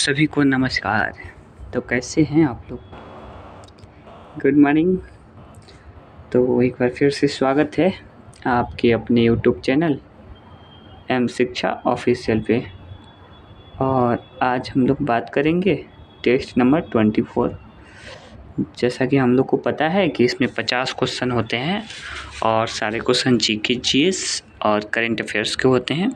सभी को नमस्कार। तो कैसे हैं आप लोग? Good morning. तो एक बार फिर से स्वागत है आपके अपने यूट्यूब चैनल एम शिक्षा ऑफिशियल पे। और आज हम लोग बात करेंगे टेस्ट नंबर 24। जैसा कि हम लोग को पता है कि इसमें 50 क्वेश्चन होते हैं और सारे क्वेश्चन जीके जीएस और करंट अफेयर्स के होते हैं।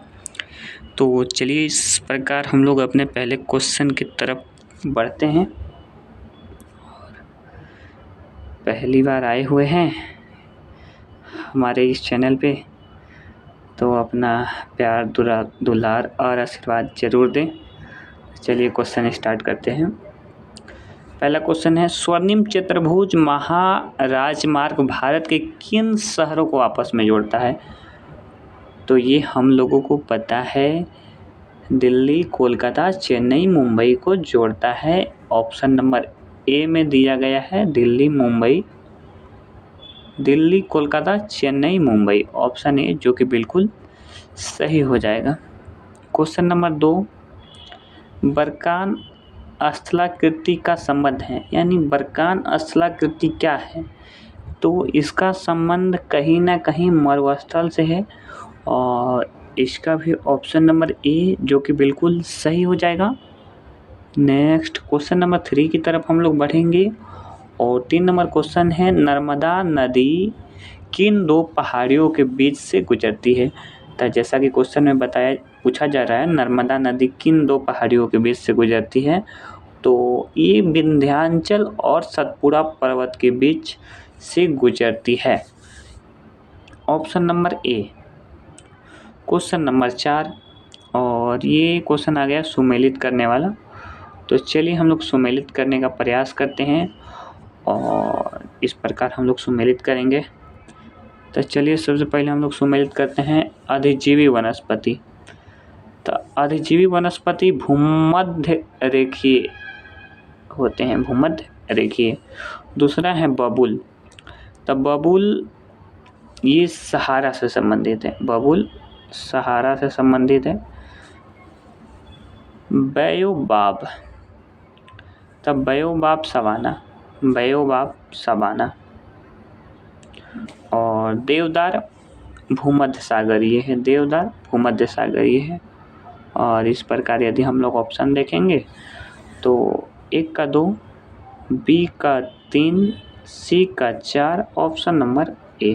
तो चलिए इस प्रकार हम लोग अपने पहले क्वेश्चन की तरफ बढ़ते हैं। पहली बार आए हुए हैं हमारे इस चैनल पे तो अपना प्यार दुलार और आशीर्वाद ज़रूर दें। चलिए क्वेश्चन स्टार्ट करते हैं। पहला क्वेश्चन है, स्वर्णिम चतुर्भुज महाराजमार्ग भारत के किन शहरों को आपस में जोड़ता है? तो ये हम लोगों को पता है, दिल्ली, कोलकाता, चेन्नई, मुंबई को जोड़ता है। ऑप्शन नंबर ए में दिया गया है दिल्ली, कोलकाता, चेन्नई, मुंबई। ऑप्शन ए जो कि बिल्कुल सही हो जाएगा। क्वेश्चन नंबर 2, बरकान स्थलाकृति का संबंध है, यानी बरकान स्थलाकृति क्या है? तो इसका संबंध कहीं ना कहीं मरुस्थल से है और इसका भी ऑप्शन नंबर ए जो कि बिल्कुल सही हो जाएगा। नेक्स्ट क्वेश्चन नंबर 3 की तरफ हम लोग बढ़ेंगे और 3 नंबर क्वेश्चन है, नर्मदा नदी किन दो पहाड़ियों के बीच से गुजरती है? तो जैसा कि क्वेश्चन में पूछा जा रहा है, नर्मदा नदी किन दो पहाड़ियों के बीच से गुजरती है? तो ये विंध्याचल और सतपुड़ा पर्वत के बीच से गुजरती है। Option number A. Question number 4, और ये क्वेश्चन आ गया सुमेलित करने वाला। तो चलिए हम लोग सुमेलित करने का प्रयास करते हैं और इस प्रकार हम लोग सुमेलित करेंगे। तो चलिए सबसे पहले हम लोग सुमेलित करते हैं अधिजीवी वनस्पति। तो अधिजीवी वनस्पति भूमध्य रेखीय होते हैं, भूमध्य रेखीय। दूसरा है बबुल। तो बबुल ये सहारा से संबंधित है, बबुल सहारा से संबंधित है। बायोबाब, तब बायोबाब सवाना। और देवदार भूमध्य सागरीय है, देवदार भूमध्य सागरीय है। और इस प्रकार यदि हम लोग ऑप्शन देखेंगे तो 1 का 2, बी का 3, सी का 4, option number A.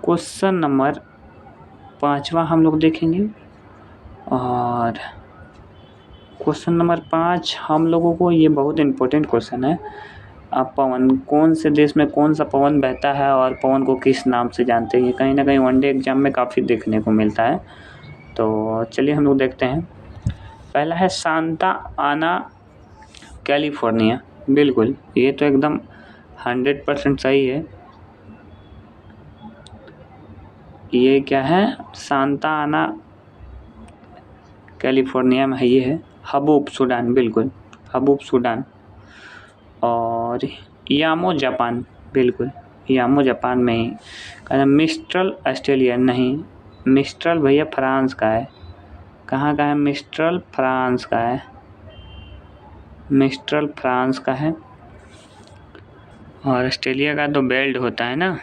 Question number 5वां हम लोग देखेंगे और क्वेश्चन नंबर 5 हम लोगों को, ये बहुत इम्पोर्टेंट क्वेश्चन है। पवन, कौन से देश में कौन सा पवन बहता है और पवन को किस नाम से जानते हैं? कहीं ना कहीं वनडे एग्जाम में काफ़ी देखने को मिलता है। तो चलिए हम लोग देखते हैं। पहला है सांता आना कैलिफोर्निया। बिल्कुल, ये तो एकदम 100% सही है। ये क्या है? सांता आना कैलिफोर्निया में है, ये है। हबूब सूडान, बिल्कुल हबूब सूडान। और यामो जापान, बिल्कुल यामो जापान में ही। कहना मिस्ट्रल ऑस्ट्रेलिया, नहीं मिस्ट्रल भैया फ्रांस का है। कहाँ का है? मिस्ट्रल फ्रांस का है, मिस्ट्रल फ्रांस का है। और ऑस्ट्रेलिया का तो बेल्ट होता है ना।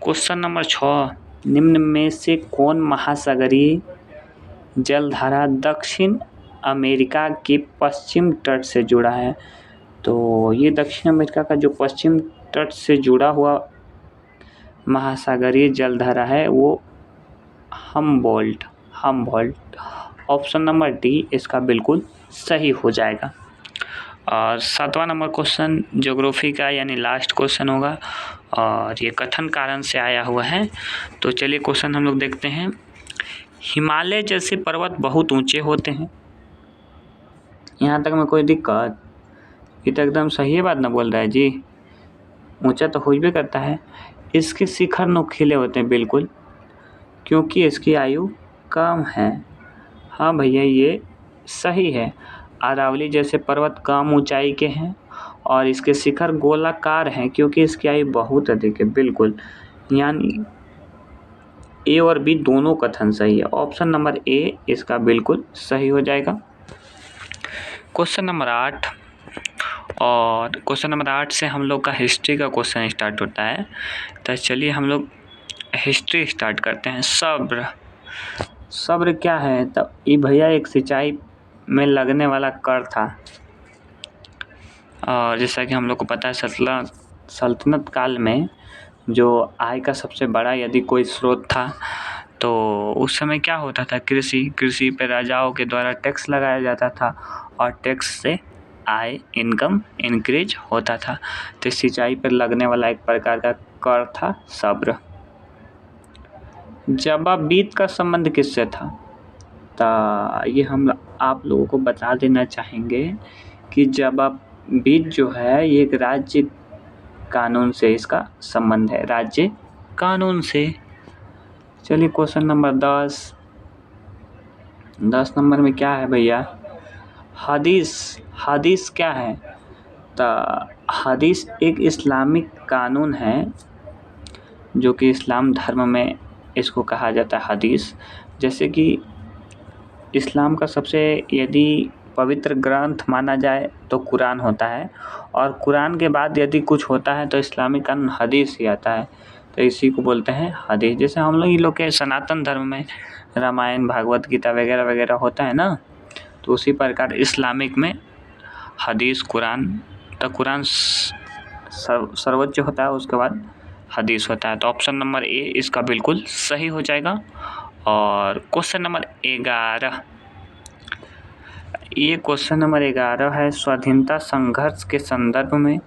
क्वेश्चन नंबर 6, निम्न में से कौन महासागरीय जलधारा दक्षिण अमेरिका के पश्चिम तट से जुड़ा है? तो ये दक्षिण अमेरिका का जो पश्चिम तट से जुड़ा हुआ महासागरीय जलधारा है वो हम्बोल्ट। ऑप्शन नंबर डी इसका बिल्कुल सही हो जाएगा। और 7वां नंबर क्वेश्चन ज्योग्राफी का, यानी लास्ट क्वेश्चन होगा और ये कथन कारण से आया हुआ है। तो चलिए क्वेश्चन हम लोग देखते हैं। हिमालय जैसे पर्वत बहुत ऊंचे होते हैं, यहाँ तक में कोई दिक्कत? ये तो एकदम सही बात ना बोल रहा है जी, ऊंचा तो हो भी करता है। इसके शिखर नुकीले होते हैं, बिल्कुल, क्योंकि इसकी आयु कम है। हाँ भैया ये सही है। अरावली जैसे पर्वत कम ऊंचाई के हैं और इसके शिखर गोलाकार हैं क्योंकि इसकी आयु बहुत अधिक है, बिल्कुल। यानी ए और बी दोनों कथन सही है। ऑप्शन नंबर ए इसका बिल्कुल सही हो जाएगा। क्वेश्चन नंबर 8, और क्वेश्चन नंबर 8 से हम लोग का हिस्ट्री का क्वेश्चन स्टार्ट होता है। तो चलिए हम लोग हिस्ट्री स्टार्ट करते हैं। सब्र क्या है? तो ये भैया एक सिंचाई में लगने वाला कर था। और जैसा कि हम लोग को पता है सल्तनत काल में जो आय का सबसे बड़ा यदि कोई स्रोत था तो उस समय क्या होता था, कृषि पे राजाओं के द्वारा टैक्स लगाया जाता था और टैक्स से आय इनकम इंक्रीज होता था। तो सिंचाई पर लगने वाला एक प्रकार का कर था सब्र। जवाबीत का संबंध किससे था? तो ये हम आप लोगों को बता देना चाहेंगे कि जवाबीत जो है ये एक राज्य कानून से इसका संबंध है, राज्य कानून से। चलिए क्वेश्चन नंबर 10 नंबर में क्या है भैया? हदीस क्या है? तो हदीस एक इस्लामिक कानून है जो कि इस्लाम धर्म में इसको कहा जाता है हदीस। जैसे कि इस्लाम का सबसे यदि पवित्र ग्रंथ माना जाए तो कुरान होता है, और कुरान के बाद यदि कुछ होता है तो इस्लामिक कानून हदीस ही आता है। तो इसी को बोलते हैं हदीस। जैसे हम लोग के सनातन धर्म में रामायण भागवत गीता वगैरह वगैरह होता है ना, तो उसी प्रकार इस्लामिक में हदीस कुरान, तो कुरान सर्वोच्च होता है, उसके बाद हदीस होता है। तो ऑप्शन नंबर ए इसका बिल्कुल सही हो जाएगा। और क्वेश्चन नंबर 11, ये क्वेश्चन नंबर 11 है। स्वाधीनता संघर्ष के संदर्भ में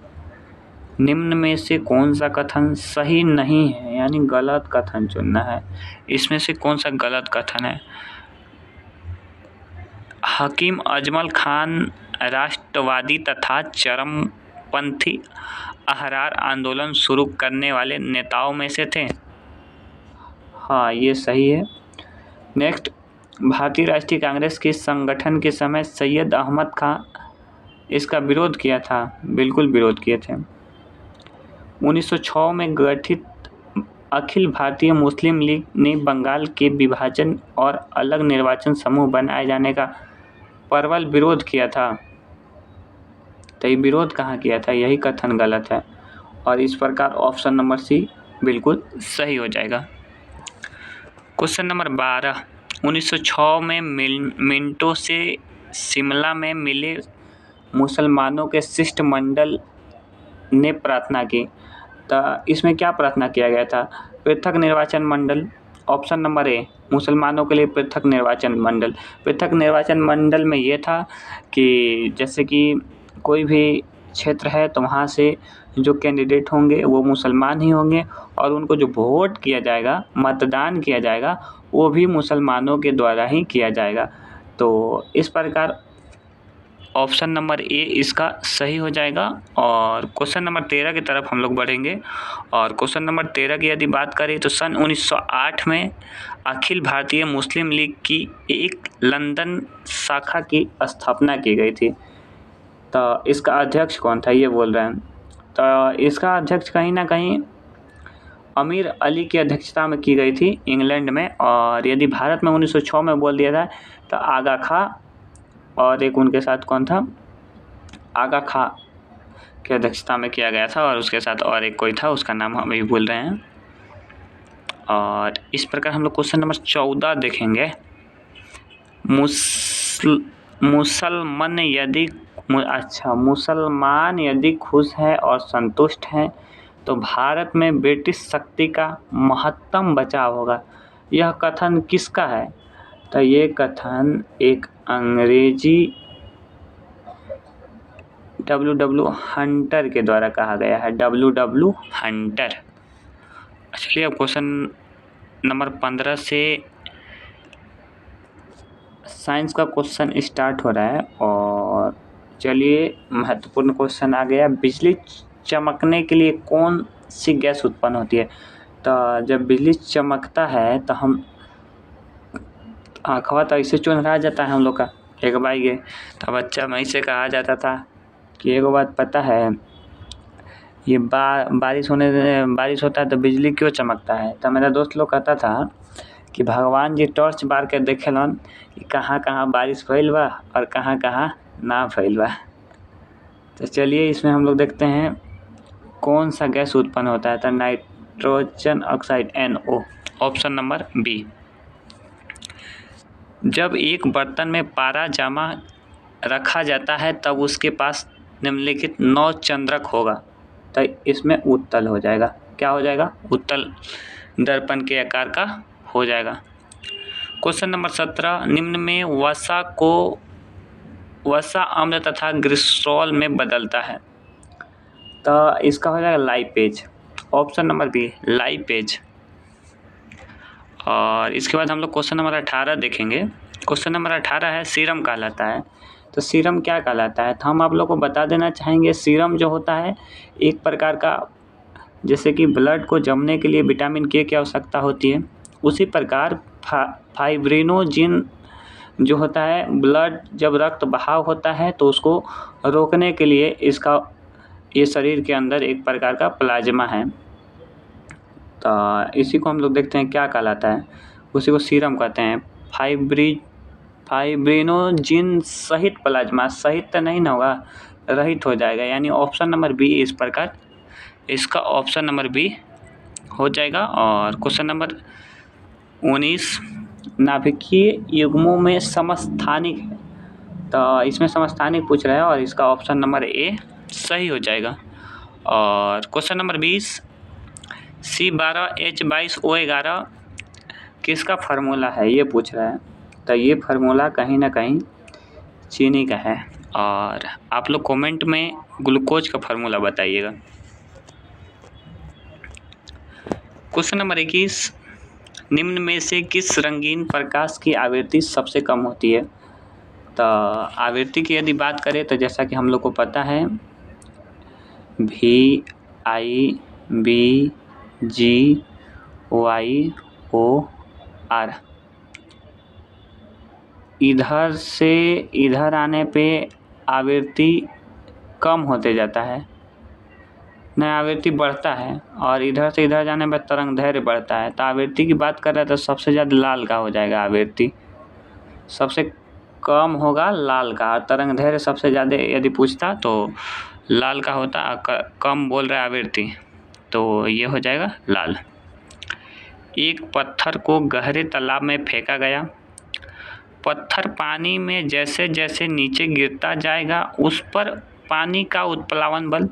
निम्न में से कौन सा कथन सही नहीं है, यानी गलत कथन चुनना है। इसमें से कौन सा गलत कथन है? हकीम अजमल खान राष्ट्रवादी तथा चरमपंथी अहरार आंदोलन शुरू करने वाले नेताओं में से थे। हाँ, ये सही है। नेक्स्ट, भारतीय राष्ट्रीय कांग्रेस के संगठन के समय सैयद अहमद खां इसका विरोध किया था। बिल्कुल विरोध किए थे। 1906 में गठित अखिल भारतीय मुस्लिम लीग ने बंगाल के विभाजन और अलग निर्वाचन समूह बनाए जाने का प्रबल विरोध किया था। तो ये विरोध कहाँ किया था? यही कथन गलत है, और इस प्रकार ऑप्शन नंबर सी बिल्कुल सही हो जाएगा। क्वेश्चन नंबर 12, 1906 में मिंटो से शिमला में मिले मुसलमानों के शिष्टमंडल ने प्रार्थना की। तो इसमें क्या प्रार्थना किया गया था? पृथक निर्वाचन मंडल। ऑप्शन नंबर ए, मुसलमानों के लिए पृथक निर्वाचन मंडल। पृथक निर्वाचन मंडल में ये था कि जैसे कि कोई भी क्षेत्र है तो वहाँ से जो कैंडिडेट होंगे वो मुसलमान ही होंगे, और उनको जो वोट किया जाएगा, मतदान किया जाएगा, वो भी मुसलमानों के द्वारा ही किया जाएगा। तो इस प्रकार ऑप्शन नंबर ए इसका सही हो जाएगा। और क्वेश्चन नंबर 13 की तरफ हम लोग बढ़ेंगे। और क्वेश्चन नंबर 13 की यदि बात करें तो सन 1908 में अखिल भारतीय मुस्लिम लीग की एक लंदन शाखा की स्थापना की गई थी। तो इसका अध्यक्ष कौन था, ये बोल रहे हैं। तो इसका अध्यक्ष कहीं ना कहीं अमीर अली की अध्यक्षता में की गई थी इंग्लैंड में। और यदि भारत में 1906 में बोल दिया जाए तो आगा खां, और एक उनके साथ कौन था, आगा खां की अध्यक्षता में किया गया था, और उसके साथ और एक कोई था, उसका नाम हम अभी भूल रहे हैं। और इस प्रकार हम लोग क्वेश्चन नंबर 14 देखेंगे। मुसलमान यदि खुश है और संतुष्ट हैं तो भारत में ब्रिटिश शक्ति का महत्तम बचाव होगा। यह कथन किसका है? तो ये कथन एक अंग्रेजी W. हंटर के द्वारा कहा गया है। W. हंटर। चलिए अब क्वेश्चन नंबर 15 से साइंस का क्वेश्चन स्टार्ट हो रहा है। और चलिए महत्वपूर्ण क्वेश्चन आ गया। बिजली चमकने के लिए कौन सी गैस उत्पन्न होती है? तो जब बिजली चमकता है तो हम आँखवा तो ऐसे चुनरा जाता है हम लोग का। एक बार ये तो बच्चा में से कहा जाता था कि एगो बात पता है, ये बारिश होता है तो बिजली क्यों चमकता है? तो मेरा दोस्त लोग कहता था कि भगवान जी टॉर्च बार के देखेलन कि कहाँ कहाँ बारिश भइल बा और कहाँ कहाँ ना भइल बा। तो चलिए इसमें हम लोग देखते हैं कौन सा गैस उत्पन्न होता है। तो nitrogen oxide NO, option number B. जब एक बर्तन में पारा जमा रखा जाता है तब उसके पास निम्नलिखित 9 चंद्रक होगा। तो इसमें उत्तल हो जाएगा। क्या हो जाएगा? उत्तल दर्पण के आकार का हो जाएगा। क्वेश्चन नंबर 17, निम्न में वसा को वसा अम्ल तथा ग्लिसरॉल में बदलता है। तो इसका हो जाएगा lipase, option number B lipase. और इसके बाद हम लोग क्वेश्चन नंबर 18 देखेंगे। क्वेश्चन नंबर 18 है सीरम कहलाता है। तो सीरम क्या कहलाता है? तो हम आप लोग को बता देना चाहेंगे सीरम जो होता है एक प्रकार का, जैसे कि ब्लड को जमने के लिए विटामिन के की आवश्यकता होती है, उसी प्रकार फाइब्रिनोजिन जो होता है, ब्लड जब रक्त बहाव होता है तो उसको रोकने के लिए इसका ये शरीर के अंदर एक प्रकार का प्लाज्मा है। तो इसी को हम लोग देखते हैं क्या कहलाता है, उसी को सीरम कहते हैं। फाइब्रिनोजिन सहित प्लाज्मा, सहित तो नहीं ना होगा, रहित हो जाएगा, यानी ऑप्शन नंबर बी इस प्रकार इसका ऑप्शन नंबर बी हो जाएगा। और क्वेश्चन नंबर 19, नाभिकीय युग्मों में समस्थानिक है। तो इसमें समस्थानिक पूछ रहा है और इसका ऑप्शन नंबर ए सही हो जाएगा। और क्वेश्चन नंबर 20, C12H22O11 किसका फार्मूला है ये पूछ रहा है। तो ये फार्मूला कहीं ना कहीं चीनी का है। और आप लोग कमेंट में ग्लूकोज का फार्मूला बताइएगा। क्वेश्चन नंबर 21, निम्न में से किस रंगीन प्रकाश की आवृत्ति सबसे कम होती है। तो आवृत्ति की यदि बात करें तो जैसा कि हम लोग को पता है VIBGYOR, इधर से इधर आने पे आवृत्ति कम होते जाता है, नया आवृत्ति बढ़ता है, और इधर से इधर जाने पर तरंग दैर्घ्य बढ़ता है। तो आवृत्ति की बात कर रहे हैं तो सबसे ज़्यादा लाल का हो जाएगा, आवृत्ति सबसे कम होगा लाल का, और तरंग दैर्घ्य सबसे ज़्यादा यदि पूछता तो लाल का होता। कम बोल रहा है आवृत्ति, तो ये हो जाएगा लाल। एक पत्थर को गहरे तालाब में फेंका गया, पत्थर पानी में जैसे जैसे नीचे गिरता जाएगा उस पर पानी का उत्प्लावन बल,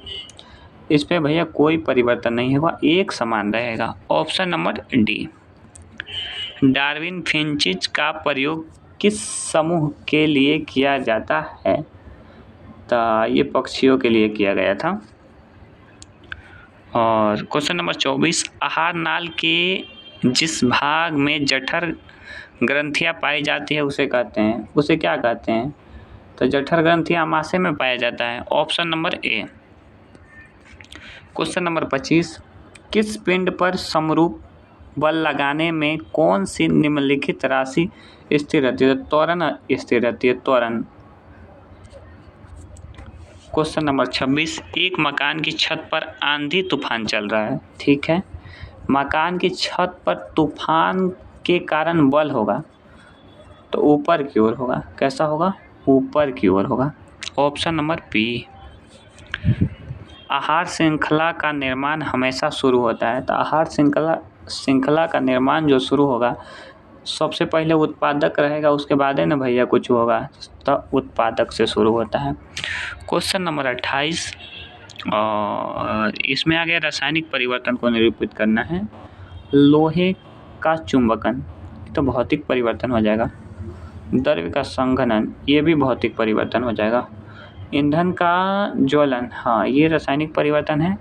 इस पे भैया कोई परिवर्तन नहीं होगा, एक समान रहेगा, ऑप्शन नंबर डी। डार्विन फिंचिज का प्रयोग किस समूह के लिए किया जाता है। तो ये पक्षियों के लिए किया गया था। और क्वेश्चन नंबर 24, आहार नाल के जिस भाग में जठर ग्रंथियां पाई जाती है उसे क्या कहते हैं। तो जठर ग्रंथियां आमाशय में पाया जाता है, option number A. Question number 25, किस पिंड पर समरूप बल लगाने में कौन सी निम्नलिखित राशि स्थिर रहती है। त्वरण स्थिर रहती है, त्वरण। क्वेश्चन नंबर 26, एक मकान की छत पर आंधी तूफान चल रहा है, ठीक है, मकान की छत पर तूफान के कारण बल होगा तो ऊपर की ओर होगा, कैसा होगा, ऊपर की ओर होगा, ऑप्शन नंबर बी। आहार श्रृंखला का निर्माण हमेशा शुरू होता है। तो आहार श्रृंखला का निर्माण जो शुरू होगा, सबसे पहले उत्पादक रहेगा, उसके बाद है ना भैया कुछ होगा, तो उत्पादक से शुरू होता है। क्वेश्चन नंबर 28, और इसमें आ गया रासायनिक परिवर्तन को निरूपित करना है। लोहे का चुंबकन, तो भौतिक परिवर्तन हो जाएगा। द्रव्य का संघनन, ये भी भौतिक परिवर्तन हो जाएगा। ईंधन का ज्वलन, हाँ ये रासायनिक परिवर्तन है।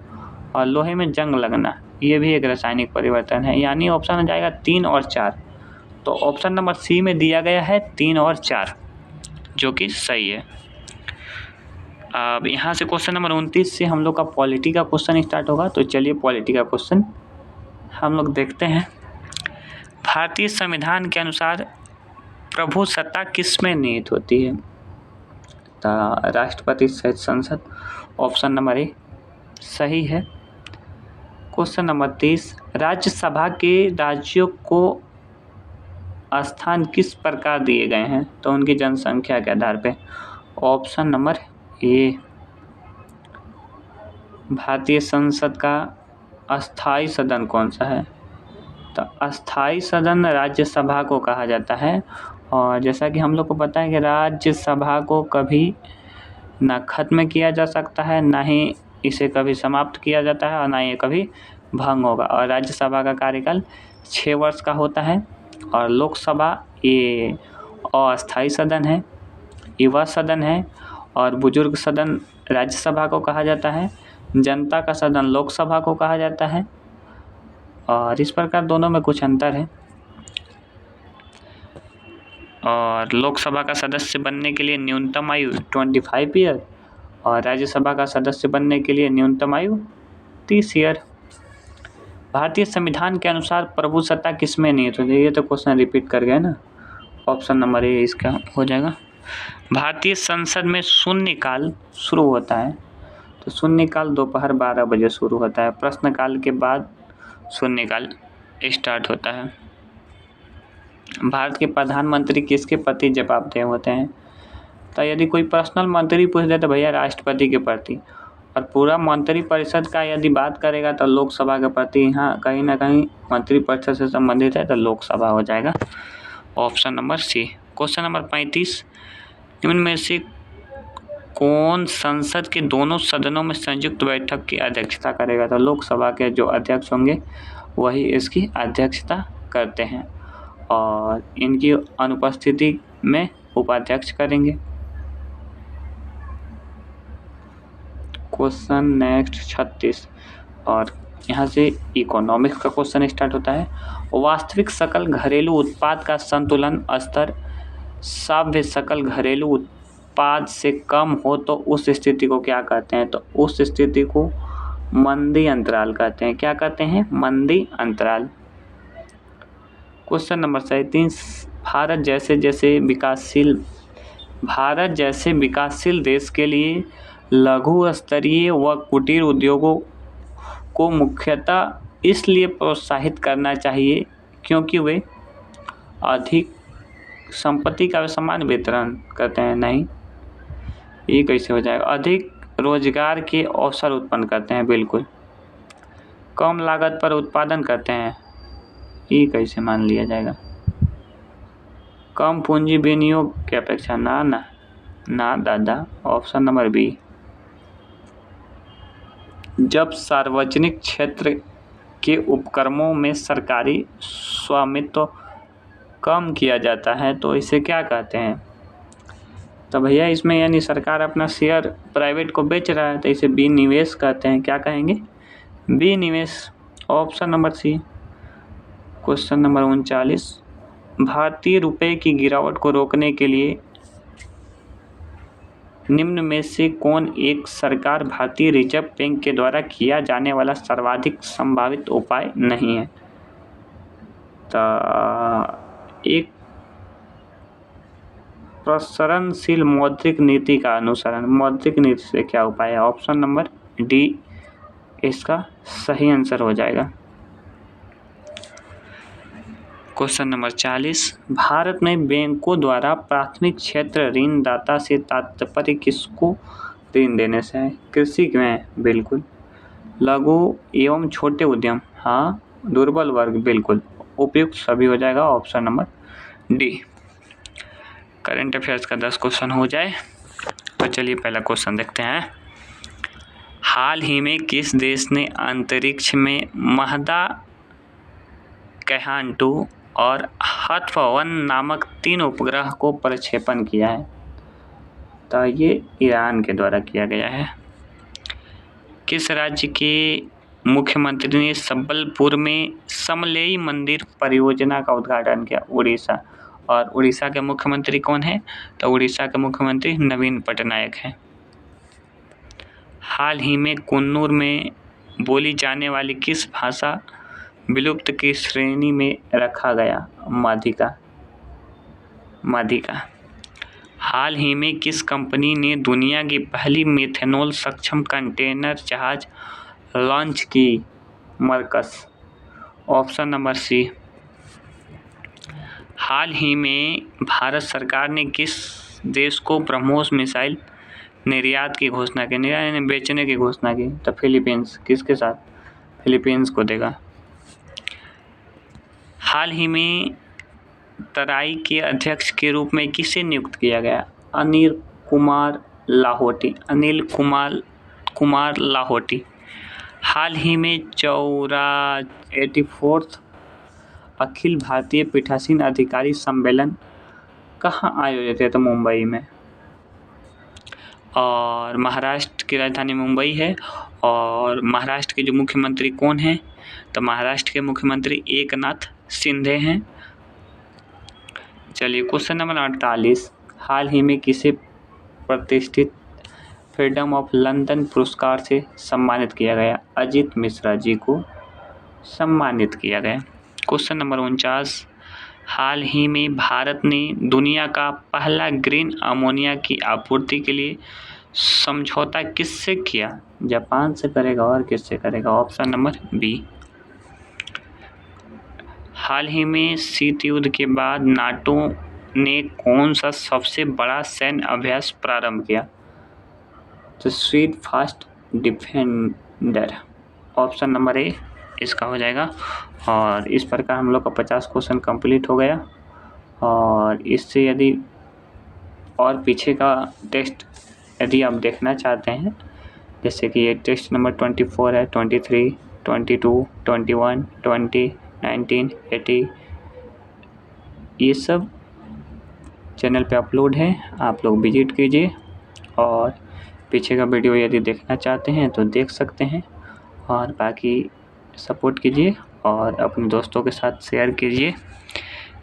और लोहे में जंग लगना, ये भी एक रासायनिक परिवर्तन है। यानी ऑप्शन हो जाएगा 3 और 4। तो ऑप्शन नंबर सी में दिया गया है 3 और 4, जो कि सही है। अब यहाँ से क्वेश्चन नंबर 29 से हम लोग का पॉलिटी का क्वेश्चन स्टार्ट होगा। तो चलिए पॉलिटी का क्वेश्चन हम लोग देखते हैं। भारतीय संविधान के अनुसार प्रभुसत्ता किस में निहित होती है। तो राष्ट्रपति सहित संसद, ऑप्शन नंबर ए सही है। क्वेश्चन नंबर 30, राज्यसभा के राज्यों को स्थान किस प्रकार दिए गए हैं? तो उनकी जनसंख्या के आधार पे। ऑप्शन नंबर ए। भारतीय संसद का अस्थाई सदन कौन सा है? तो अस्थाई सदन राज्यसभा को कहा जाता है। और जैसा कि हम लोग को पता है कि राज्यसभा को कभी ना खत्म किया जा सकता है, ना ही इसे कभी समाप्त किया जाता है, और ना ही कभी भंग होगा। और राज्यसभा का कार्यकाल 6 वर्ष का होता है। और लोकसभा ये अस्थाई सदन है, युवा सदन है, और बुजुर्ग सदन राज्यसभा को कहा जाता है। जनता का सदन लोकसभा को कहा जाता है। और इस प्रकार दोनों में कुछ अंतर है। और लोकसभा का सदस्य बनने के लिए न्यूनतम आयु 25 ईयर, और राज्यसभा का सदस्य बनने के लिए न्यूनतम आयु 30 ईयर। भारतीय संविधान के अनुसार प्रभुसत्ता किसमें निहित होती है? ये तो क्वेश्चन रिपीट कर गए ना। ऑप्शन नंबर ए इसका हो जाएगा। भारतीय संसद में शून्यकाल शुरू होता है, तो शून्यकाल दोपहर 12 बजे शुरू होता है। प्रश्नकाल के बाद शून्यकाल स्टार्ट होता है। भारत के प्रधानमंत्री किसके प्रति जवाबदेह होते हैं? तो यदि कोई पर्सनल मंत्री पूछ दे तो भैया राष्ट्रपति के प्रति, और पूरा मंत्रिपरिषद का यदि बात करेगा तो लोकसभा के प्रति। यहाँ कहीं ना कहीं मंत्रिपरिषद से संबंधित है तो लोकसभा हो जाएगा। Option number C. Question number 35, निम्न में से कौन संसद के दोनों सदनों में संयुक्त बैठक की अध्यक्षता करेगा? तो लोकसभा के जो अध्यक्ष होंगे वही इसकी अध्यक्षता करते हैं, और इनकी अनुपस्थिति में उपाध्यक्ष करेंगे। क्वेश्चन नेक्स्ट 36, और यहाँ से इकोनॉमिक्स का क्वेश्चन स्टार्ट होता है। वास्तविक सकल घरेलू उत्पाद का संतुलन स्तर सभ्य सकल घरेलू उत्पाद से कम हो तो उस स्थिति को क्या कहते हैं? तो उस स्थिति को मंदी अंतराल कहते हैं। क्या कहते हैं? मंदी अंतराल। क्वेश्चन नंबर 37, भारत जैसे विकासशील देश के लिए लघु स्तरीय व कुटीर उद्योगों को मुख्यतः इसलिए प्रोत्साहित करना चाहिए क्योंकि वे अधिक संपत्ति का समान वितरण करते हैं। नहीं, ये कैसे हो जाएगा? अधिक रोजगार के अवसर उत्पन्न करते हैं। बिल्कुल। कम लागत पर उत्पादन करते हैं। ये कैसे मान लिया जाएगा? कम पूंजी विनियोग की अपेक्षा। ना दादा। Option number B. जब सार्वजनिक क्षेत्र के उपक्रमों में सरकारी स्वामित्व कम किया जाता है तो इसे क्या कहते हैं? तो भैया इसमें यानी सरकार अपना शेयर प्राइवेट को बेच रहा है तो इसे विनिवेश कहते हैं। क्या कहेंगे? विनिवेश। Option number C. Question number 39, भारतीय रुपये की गिरावट को रोकने के लिए निम्न में से कौन एक सरकार भारतीय रिजर्व बैंक के द्वारा किया जाने वाला सर्वाधिक संभावित उपाय नहीं है? तो एक प्रसरणशील मौद्रिक नीति का अनुसरण। मौद्रिक नीति से क्या उपाय है? ऑप्शन नंबर डी इसका सही आंसर हो जाएगा। क्वेश्चन नंबर 40, भारत में बैंकों द्वारा प्राथमिक क्षेत्र ऋणदाता से तात्पर्य किसको ऋण देने से है? कृषि में। बिल्कुल। लघु एवं छोटे उद्यम। हाँ। दुर्बल वर्ग। बिल्कुल। उपयुक्त सभी हो जाएगा। Option number D. Current affairs का 10 क्वेश्चन हो जाए तो चलिए पहला क्वेश्चन देखते हैं। हाल ही में किस देश ने अंतरिक्ष में महदा, कैहान 2 और हथर्व-1 नामक 3 उपग्रह को प्रक्षेपण किया है? तो ये ईरान के द्वारा किया गया है। किस राज्य के मुख्यमंत्री ने संबलपुर में समलेई मंदिर परियोजना का उद्घाटन किया? उड़ीसा। और उड़ीसा के मुख्यमंत्री कौन है? तो उड़ीसा के मुख्यमंत्री नवीन पटनायक हैं। हाल ही में कन्नूर में बोली जाने वाली किस भाषा विलुप्त की श्रेणी में रखा गया? माधिका। हाल ही में किस कंपनी ने दुनिया की पहली मेथनॉल सक्षम कंटेनर जहाज लॉन्च की? मर्कस। ऑप्शन नंबर सी। हाल ही में भारत सरकार ने किस देश को ब्रह्मोस मिसाइल निर्यात की घोषणा की, यानी बेचने की घोषणा की? तो फिलीपींस। किसके साथ? फिलीपींस को देगा। हाल ही में तराई के अध्यक्ष के रूप में किसे नियुक्त किया गया? अनिल कुमार लाहोटी। हाल ही में 84th अखिल भारतीय पीठासीन अधिकारी सम्मेलन कहाँ आयोजित है? तो मुंबई में। और महाराष्ट्र की राजधानी मुंबई है। और महाराष्ट्र के जो मुख्यमंत्री कौन हैं? तो महाराष्ट्र के मुख्यमंत्री एकनाथ शिंदे हैं। चलिए क्वेश्चन नंबर 48, हाल ही में किसे प्रतिष्ठित फ्रीडम ऑफ लंदन पुरस्कार से सम्मानित किया गया? अजित मिश्रा जी को सम्मानित किया गया। क्वेश्चन नंबर 49, हाल ही में भारत ने दुनिया का पहला ग्रीन अमोनिया की आपूर्ति के लिए समझौता किससे किया? जापान से करेगा। और किससे करेगा? Option number B. हाल ही में शीत युद्ध के बाद नाटो ने कौन सा सबसे बड़ा सैन्य अभ्यास प्रारंभ किया? तो sweet fast defender. Option number ए इसका हो जाएगा। और इस प्रकार हम लोग का 50 क्वेश्चन कंप्लीट हो गया। और इससे यदि और पीछे का टेस्ट यदि आप देखना चाहते हैं, जैसे कि ये टेस्ट नंबर 24 है, 23, 22, 21, 20, 19, 80, ये सब चैनल पे अपलोड है, आप लोग विजिट कीजिए। और पीछे का वीडियो यदि देखना चाहते हैं तो देख सकते हैं। और बाकी सपोर्ट कीजिए और अपने दोस्तों के साथ शेयर कीजिए।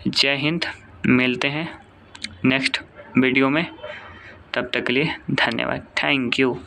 जय हिंद। मिलते हैं नेक्स्ट वीडियो में, तब तक के लिए धन्यवाद। Thank you.